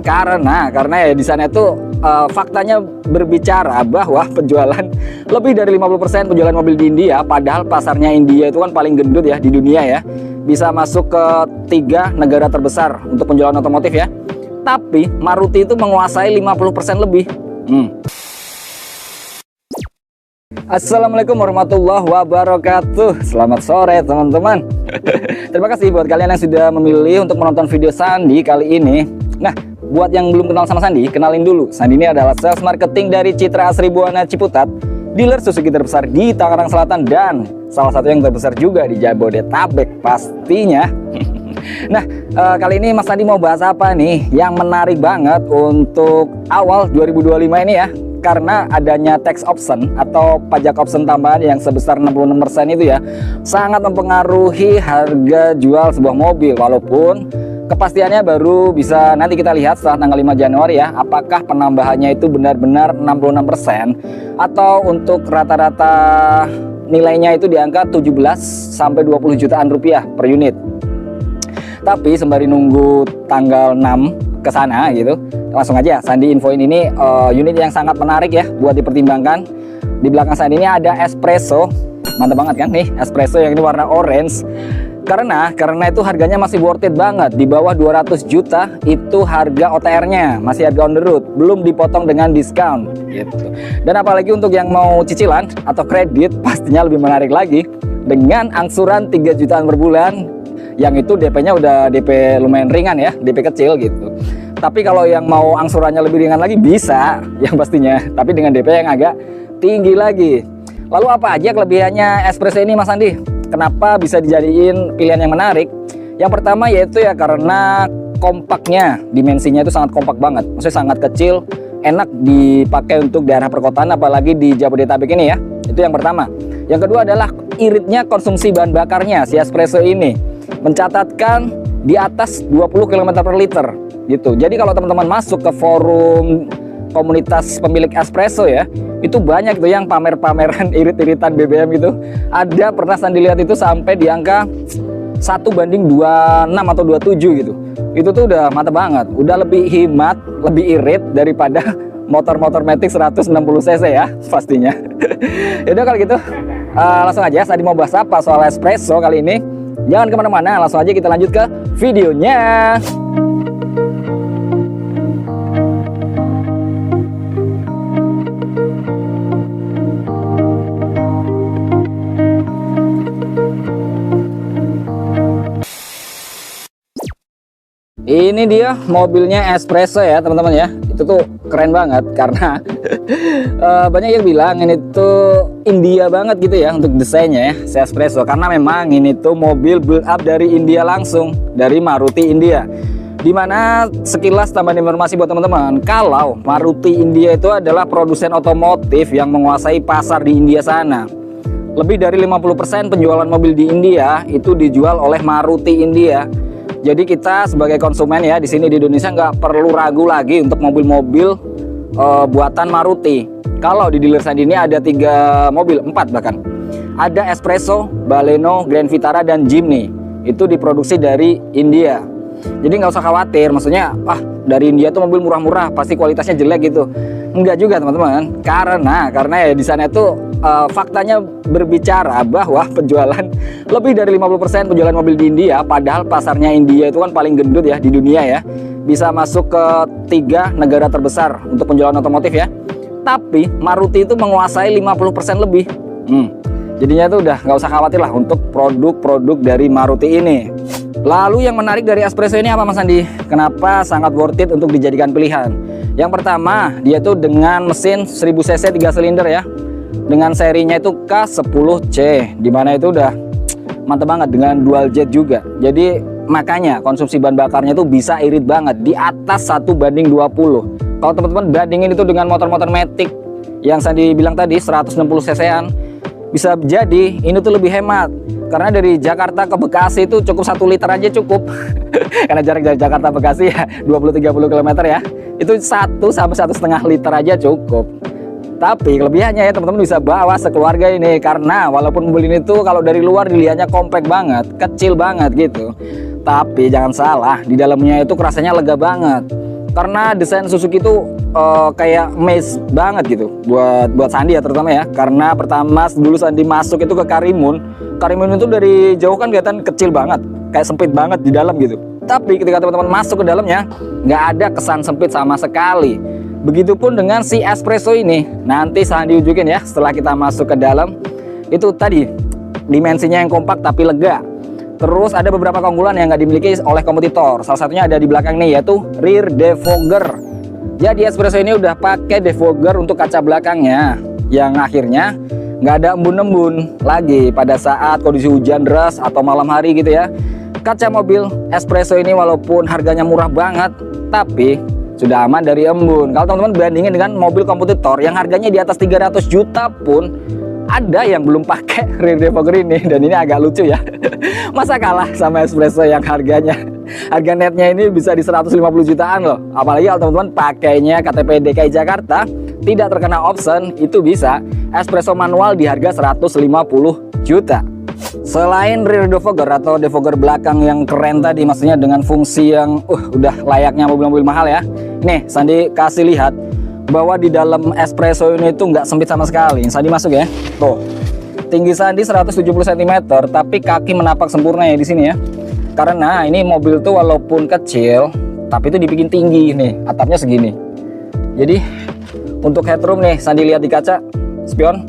Karena ya di sana itu faktanya berbicara bahwa penjualan lebih dari 50% penjualan mobil di India, padahal pasarnya India itu kan paling gendut ya di dunia ya. Bisa masuk ke 3 negara terbesar untuk penjualan otomotif ya. Tapi Maruti itu menguasai 50% lebih. Assalamualaikum warahmatullahi wabarakatuh. Selamat sore teman-teman. Terima kasih buat kalian yang sudah memilih untuk menonton video Sandi kali ini. Nah, buat yang belum kenal sama Sandi, kenalin dulu. Sandi ini adalah sales marketing dari Citra Asri Buana Ciputat, dealer Suzuki terbesar di Tangerang Selatan dan salah satu yang terbesar juga di Jabodetabek pastinya. Nah, kali ini Mas Sandi mau bahas apa nih yang menarik banget untuk awal 2025 ini ya. Karena adanya tax option atau pajak option tambahan yang sebesar 66% itu ya sangat mempengaruhi harga jual sebuah mobil, walaupun kepastiannya baru bisa nanti kita lihat setelah tanggal 5 Januari ya, apakah penambahannya itu benar-benar 66% atau untuk rata-rata nilainya itu di angka 17 sampai 20 jutaan rupiah per unit. Tapi sembari nunggu tanggal 6 ke sana gitu, langsung aja Sandi infoin ini unit yang sangat menarik ya buat dipertimbangkan. Di belakang Sandi ini ada espresso, mantap banget kan nih espresso yang ini warna orange. Karena itu harganya masih worth it banget, di bawah 200 juta itu harga OTR-nya, masih harga on the road, belum dipotong dengan diskon gitu. Dan apalagi untuk yang mau cicilan atau kredit pastinya lebih menarik lagi dengan angsuran 3 jutaan per bulan, yang itu DP-nya udah DP lumayan ringan ya, DP kecil gitu. Tapi kalau yang mau angsurannya lebih ringan lagi bisa, yang pastinya, tapi dengan DP yang agak tinggi lagi. Lalu apa aja kelebihannya espresso ini Mas Andi? Kenapa bisa dijadiin pilihan yang menarik? Yang pertama yaitu ya karena kompaknya, dimensinya itu sangat kompak banget. Maksudnya sangat kecil, enak dipakai untuk daerah perkotaan apalagi di Jabodetabek ini ya. Itu yang pertama. Yang kedua adalah iritnya konsumsi bahan bakarnya si espresso ini mencatatkan di atas 20 km per liter gitu. Jadi kalau teman-teman masuk ke forum komunitas pemilik espresso ya, itu banyak tuh yang pamer-pameran irit-iritan BBM gitu. Ada pernah Sandi lihat itu sampai di angka 1:26 atau 27 gitu. Itu tuh udah mantap banget, udah lebih hemat, lebih irit daripada motor-motor Matic 160 cc ya pastinya. Yaudah kalau gitu langsung aja Sandi mau bahas apa soal espresso kali ini. Jangan kemana-mana, langsung aja kita lanjut ke videonya. Ini dia mobilnya espresso ya teman-teman ya. Itu tuh keren banget karena banyak yang bilang ini tuh India banget gitu ya untuk desainnya ya, si espresso. Karena memang ini tuh mobil build up dari India langsung, dari Maruti India. Dimana sekilas tambahan informasi buat teman-teman, kalau Maruti India itu adalah produsen otomotif yang menguasai pasar di India sana. Lebih dari 50% penjualan mobil di India itu dijual oleh Maruti India. Jadi kita sebagai konsumen ya di sini di Indonesia nggak perlu ragu lagi untuk mobil-mobil buatan Maruti. Kalau di dealer Sandi ini ada 3 mobil, 4 bahkan. Ada Espresso, Baleno, Grand Vitara dan Jimny. Itu diproduksi dari India. Jadi nggak usah khawatir, maksudnya dari India tuh mobil murah-murah pasti kualitasnya jelek gitu. Enggak juga teman-teman. Karena ya di sana itu faktanya berbicara bahwa penjualan lebih dari 50% penjualan mobil di India, padahal pasarnya India itu kan paling gendut ya di dunia ya. Bisa masuk ke 3 negara terbesar untuk penjualan otomotif ya. Tapi Maruti itu menguasai 50% lebih. Jadinya itu udah nggak usah khawatir lah untuk produk-produk dari Maruti ini. Lalu yang menarik dari espresso ini apa Mas Andi? Kenapa sangat worth it untuk dijadikan pilihan? Yang pertama, dia tuh dengan mesin 1000 cc 3 silinder ya. Dengan serinya itu K10C, dimana itu udah mantep banget dengan dual jet juga. Jadi makanya konsumsi bahan bakarnya itu bisa irit banget, di atas 1:20. Kalau teman-teman bandingin itu dengan motor-motor Matic yang Sandi bilang tadi 160 cc-an, bisa jadi ini tuh lebih hemat. Karena dari Jakarta ke Bekasi itu cukup 1 liter aja cukup. Karena jarak dari Jakarta Bekasi ya 20-30 km ya. Itu 1 sampai 1,5 liter aja cukup. Tapi kelebihannya ya teman-teman bisa bawa sekeluarga ini, karena walaupun mobil ini tuh kalau dari luar dilihatnya compact banget, kecil banget gitu. Tapi jangan salah, di dalamnya itu rasanya lega banget. karena desain Suzuki itu kayak maze banget gitu buat Sandi ya, terutama ya, karena pertama dulu Sandi masuk itu ke Karimun itu dari jauh kan kelihatan kecil banget, kayak sempit banget di dalam gitu. Tapi ketika teman-teman masuk ke dalamnya, nggak ada kesan sempit sama sekali. Begitupun dengan si Espresso ini. Nanti Sandi unjukin ya setelah kita masuk ke dalam. Itu tadi dimensinya yang kompak tapi lega. Terus ada beberapa keunggulan yang nggak dimiliki oleh kompetitor. Salah satunya ada di belakang nih, yaitu rear defogger. Jadi Espresso ini udah pakai defogger untuk kaca belakangnya, yang akhirnya nggak ada embun-embun lagi pada saat kondisi hujan deras atau malam hari gitu ya. Kaca mobil Espresso ini walaupun harganya murah banget, tapi sudah aman dari embun. Kalau teman-teman bandingin dengan mobil kompetitor yang harganya di atas 300 juta pun ada yang belum pakai rear defogger ini, dan ini agak lucu ya. Masa kalah sama Espresso yang harga netnya ini bisa di 150 jutaan loh. Apalagi kalau teman-teman pakainya KTP DKI Jakarta tidak terkena option, itu bisa Espresso manual di harga 150 juta. Selain rear defogger atau defogger belakang yang keren tadi, maksudnya dengan fungsi yang udah layaknya mobil-mobil mahal ya. Nih Sandi kasih lihat bahwa di dalam Espresso ini tuh nggak sempit sama sekali. Sandi masuk ya. Tuh, tinggi Sandi 170 cm, tapi kaki menapak sempurna ya di sini ya. Karena ini mobil tuh walaupun kecil, tapi itu dibikin tinggi nih, atapnya segini. Jadi untuk headroom nih, Sandi lihat di kaca spion,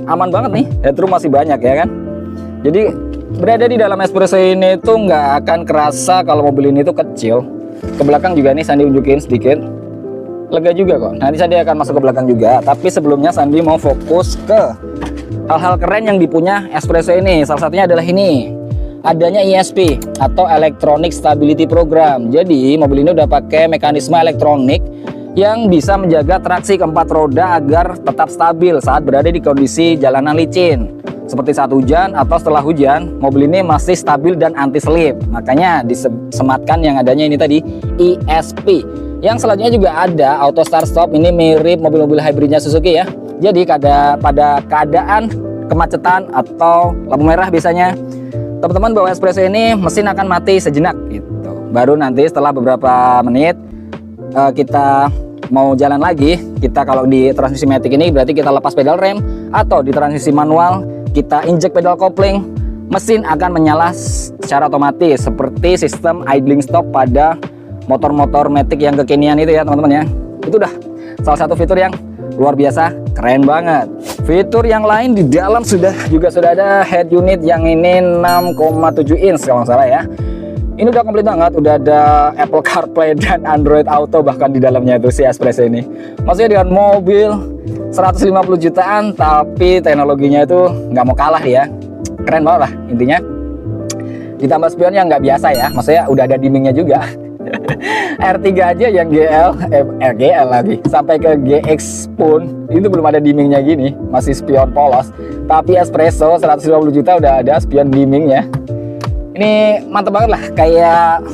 aman banget nih. Headroom masih banyak ya kan. Jadi berada di dalam Espresso ini tuh nggak akan kerasa kalau mobil ini tuh kecil. Ke belakang juga nih Sandi unjukin sedikit. Lega juga kok. Nanti Sandi akan masuk ke belakang juga. Tapi sebelumnya Sandi mau fokus ke hal-hal keren yang dipunya Espresso ini. Salah satunya adalah ini. Adanya ESP atau Electronic Stability Program. Jadi mobil ini udah pakai mekanisme elektronik yang bisa menjaga traksi keempat roda agar tetap stabil saat berada di kondisi jalanan licin. Seperti saat hujan atau setelah hujan, mobil ini masih stabil dan anti slip. Makanya disematkan yang adanya ini tadi ESP. Yang selanjutnya juga ada auto start stop. Ini mirip mobil-mobil hybridnya Suzuki ya. Jadi pada keadaan kemacetan atau lampu merah biasanya, teman-teman bawa Espresso ini mesin akan mati sejenak gitu. Baru nanti setelah beberapa menit kita mau jalan lagi, kita kalau di transmisi matic ini berarti kita lepas pedal rem, atau di transmisi manual kita injek pedal kopling, mesin akan menyala secara otomatis seperti sistem idling stop pada motor-motor matic yang kekinian itu ya teman-teman ya. Itu udah salah satu fitur yang luar biasa, keren banget. Fitur yang lain di dalam sudah ada head unit yang ini 6,7 inch kalau nggak salah ya. Ini udah komplit banget, udah ada Apple CarPlay dan Android Auto bahkan di dalamnya itu si Espresso ini. Maksudnya dengan mobil 150 jutaan tapi teknologinya itu nggak mau kalah ya. Keren banget lah intinya. Ditambah spion yang nggak biasa ya, maksudnya udah ada dimmingnya juga. R3 aja yang GL lagi sampai ke GX pun itu belum ada dimmingnya gini, masih spion polos. Tapi Espresso 150 juta udah ada spion dimmingnya. Ini mantep banget lah, kayak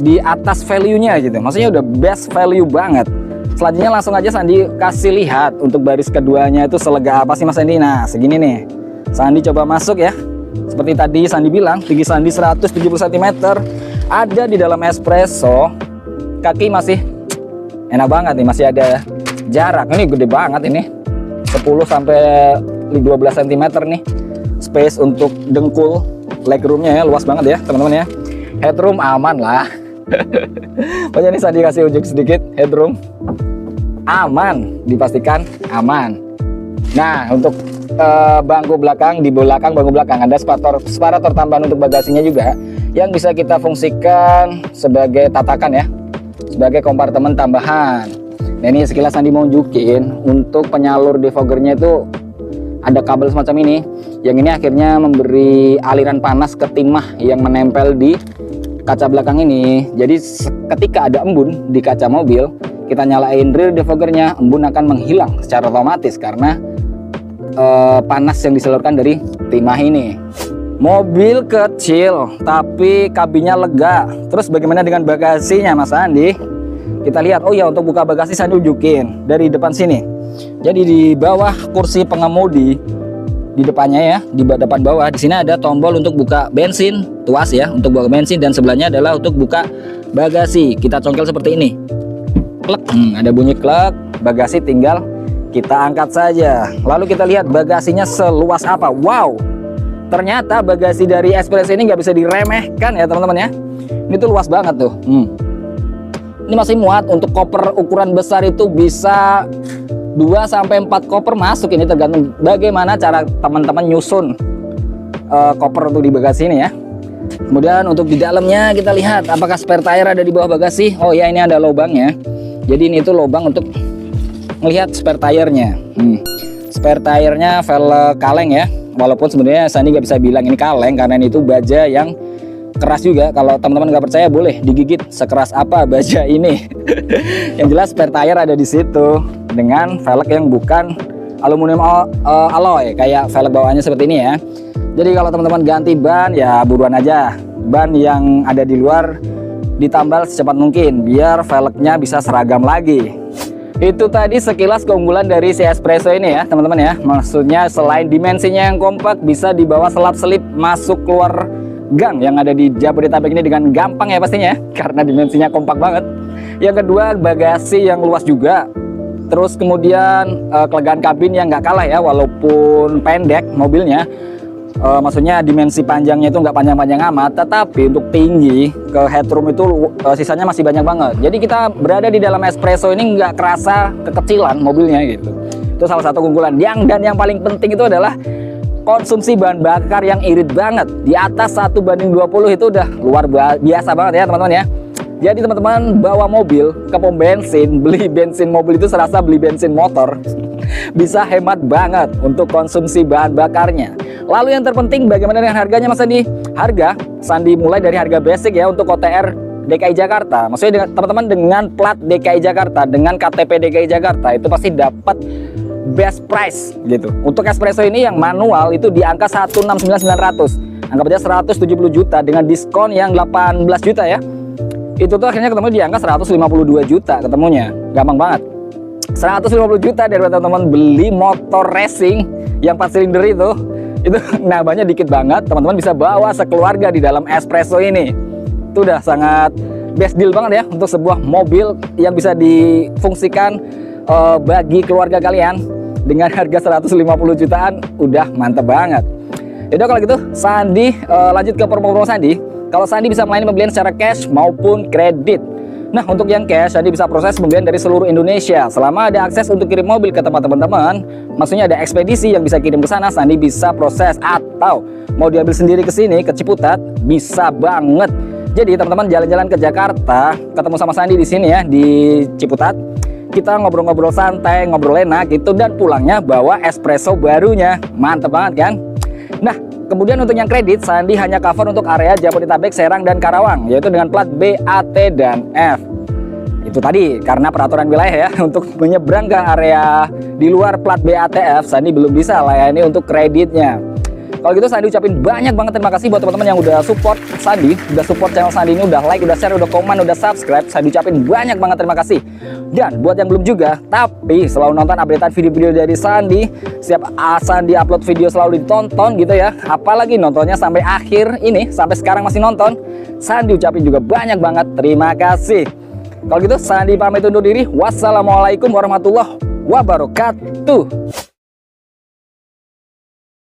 di atas value-nya gitu. Maksudnya udah best value banget. Selanjutnya langsung aja Sandi kasih lihat untuk baris keduanya itu selega apa sih Mas Sandi. Nah segini nih, Sandi coba masuk ya. Seperti tadi Sandi bilang, tinggi Sandi 170 cm. Ada di dalam Espresso, kaki masih enak banget nih, masih ada jarak. Ini gede banget ini, 10 sampai 12 cm nih. Space untuk dengkul, legroomnya ya luas banget ya teman-teman ya. Headroom aman lah. Pokoknya ini Sandi kasih unjuk sedikit, headroom aman, dipastikan aman. Nah untuk bangku belakang, di belakang bangku belakang ada separator tambahan untuk bagasinya juga, yang bisa kita fungsikan sebagai tatakan ya, sebagai kompartemen tambahan. Nah ini sekilas Sandi mau unjukin untuk penyalur defoggernya itu ada kabel semacam ini, yang ini akhirnya memberi aliran panas ke timah yang menempel di kaca belakang ini. Jadi ketika ada embun di kaca mobil, kita nyalain rear defoggernya, embun akan menghilang secara otomatis karena panas yang disalurkan dari timah ini. Mobil kecil tapi kabinnya lega. Terus bagaimana dengan bagasinya Mas Andi? Kita lihat. Oh ya, untuk buka bagasi Sandi unjukin dari depan sini. Jadi di bawah kursi pengemudi, di depannya ya, di depan bawah di sini ada tombol untuk buka bensin tuas ya, untuk buka bensin, dan sebelahnya adalah untuk buka bagasi. Kita congkel seperti ini. Klek, ada bunyi klek. Bagasi tinggal kita angkat saja. Lalu kita lihat bagasinya seluas apa. Wow, ternyata bagasi dari Espresso ini nggak bisa diremehkan ya teman-teman ya. Ini tuh luas banget tuh. Ini masih muat. Untuk koper ukuran besar itu bisa 2-4 koper masuk. Ini tergantung bagaimana cara teman-teman nyusun koper untuk di bagasi ini ya. Kemudian untuk di dalamnya kita lihat apakah spare tire ada di bawah bagasi. Oh ya, ini ada lubangnya. Jadi ini tuh lubang untuk melihat spare tire-nya. Spare tire-nya velg kaleng ya. Walaupun sebenarnya Sandi nggak bisa bilang ini kaleng karena ini tuh baja yang keras juga. Kalau teman-teman nggak percaya boleh digigit sekeras apa baja ini. Yang jelas spare tire ada di situ dengan velg yang bukan aluminium alloy kayak velg bawaannya seperti ini ya. Jadi kalau teman-teman ganti ban ya buruan aja, ban yang ada di luar ditambal secepat mungkin biar velgnya bisa seragam lagi. Itu tadi sekilas keunggulan dari si Espresso ini ya teman-teman ya. Maksudnya selain dimensinya yang kompak, bisa dibawa selap-selip masuk keluar gang yang ada di Jabodetabek ini dengan gampang ya pastinya, karena dimensinya kompak banget. Yang kedua, bagasi yang luas juga. Terus kemudian kelegaan kabin yang nggak kalah ya, walaupun pendek mobilnya. Maksudnya dimensi panjangnya itu nggak panjang-panjang amat, tetapi untuk tinggi ke headroom itu sisanya masih banyak banget. Jadi kita berada di dalam Espresso ini nggak kerasa kekecilan mobilnya gitu. Itu salah satu keunggulan. Dan yang paling penting itu adalah konsumsi bahan bakar yang irit banget, di atas 1:20 itu udah luar biasa banget ya teman-teman ya. Jadi teman-teman bawa mobil ke pom bensin, beli bensin mobil itu serasa beli bensin motor. Bisa hemat banget untuk konsumsi bahan bakarnya. Lalu yang terpenting bagaimana dengan harganya Mas Sandi? Harga Sandi mulai dari harga basic ya untuk OTR DKI Jakarta. Maksudnya teman-teman dengan plat DKI Jakarta, dengan KTP DKI Jakarta itu pasti dapat best price gitu. Untuk Espresso ini yang manual itu di angka 169.900. Anggap aja 170 juta dengan diskon yang 18 juta ya. Itu tuh akhirnya ketemu di angka 152 juta ketemunya. Gampang banget. 150 juta dari teman-teman beli motor racing yang 4 silinder itu nambahnya dikit banget. Teman-teman bisa bawa sekeluarga di dalam Espresso ini. Itu udah sangat best deal banget ya untuk sebuah mobil yang bisa difungsikan bagi keluarga kalian dengan harga 150 jutaan. Udah mantep banget. Yaudah kalau gitu Sandi lanjut ke promo-promo Sandi. Kalau Sandi bisa melayani pembelian secara cash maupun kredit. Nah untuk yang cash Sandi bisa proses pembelian dari seluruh Indonesia. Selama ada akses untuk kirim mobil ke tempat teman-teman, maksudnya ada ekspedisi yang bisa kirim ke sana, Sandi bisa proses. Atau mau diambil sendiri ke sini ke Ciputat bisa banget. Jadi teman-teman jalan-jalan ke Jakarta, ketemu sama Sandi di sini ya di Ciputat. Kita ngobrol-ngobrol santai, ngobrol enak gitu, dan pulangnya bawa Espresso barunya. Mantep banget kan? Nah, kemudian untuk yang kredit, Sandi hanya cover untuk area Jabodetabek, Serang, dan Karawang, yaitu dengan plat B, A, T, dan F. Itu tadi karena peraturan wilayah ya, untuk menyeberang ke area di luar plat B, A, T, F, Sandi belum bisa layani untuk kreditnya. Kalau gitu Sandi ucapin banyak banget terima kasih buat teman-teman yang udah support Sandi, udah support channel Sandi ini, udah like, udah share, udah komen, udah subscribe. Sandi ucapin banyak banget terima kasih. Dan buat yang belum juga, tapi selalu nonton updatean video-video dari Sandi, setiap Sandi upload video selalu ditonton gitu ya. Apalagi nontonnya sampai akhir ini, sampai sekarang masih nonton. Sandi ucapin juga banyak banget terima kasih. Kalau gitu Sandi pamit undur diri. Wassalamualaikum warahmatullahi wabarakatuh.